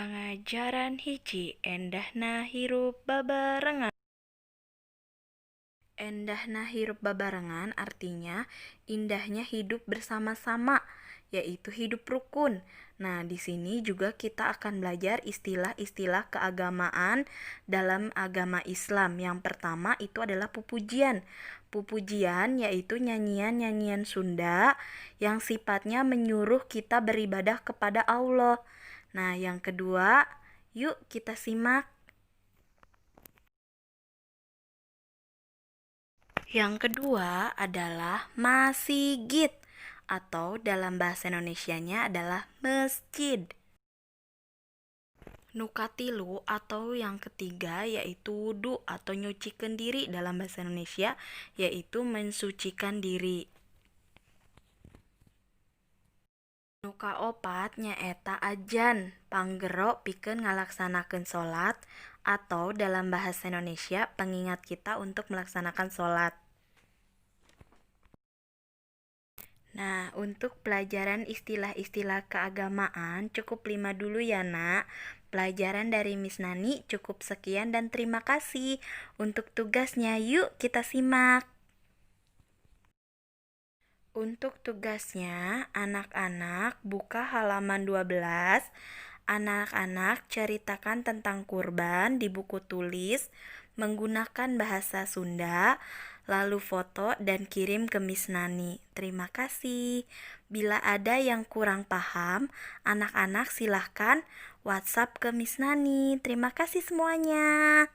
Pangajaran hiji endahna hirup babarengan. Endahna hirup babarengan artinya indahnya hidup bersama-sama, yaitu hidup rukun. Nah, di sini juga kita akan belajar istilah-istilah keagamaan dalam agama Islam. Yang pertama itu adalah pupujian. Pupujian yaitu nyanyian-nyanyian Sunda yang sifatnya menyuruh kita beribadah kepada Allah. Nah, yang kedua, yuk kita simak. Yang kedua adalah masigit atau dalam bahasa Indonesianya adalah masjid. Nukatilu atau yang ketiga yaitu wudu atau nyucikan diri dalam bahasa Indonesia yaitu mensucikan diri. Nuka opat nyaeta ajan panggero pikeun ngalaksanakeun salat atau dalam bahasa Indonesia pengingat kita untuk melaksanakan salat. Nah, untuk pelajaran istilah-istilah keagamaan cukup 5 dulu ya, Nak. Pelajaran dari Miss Nani cukup sekian dan terima kasih. Untuk tugasnya, yuk kita simak. Untuk tugasnya, anak-anak buka halaman 12. Anak-anak ceritakan tentang kurban di buku tulis menggunakan bahasa Sunda, lalu foto dan kirim ke Miss Nani. Terima kasih. Bila ada yang kurang paham, anak-anak silahkan WhatsApp ke Miss Nani. Terima kasih semuanya.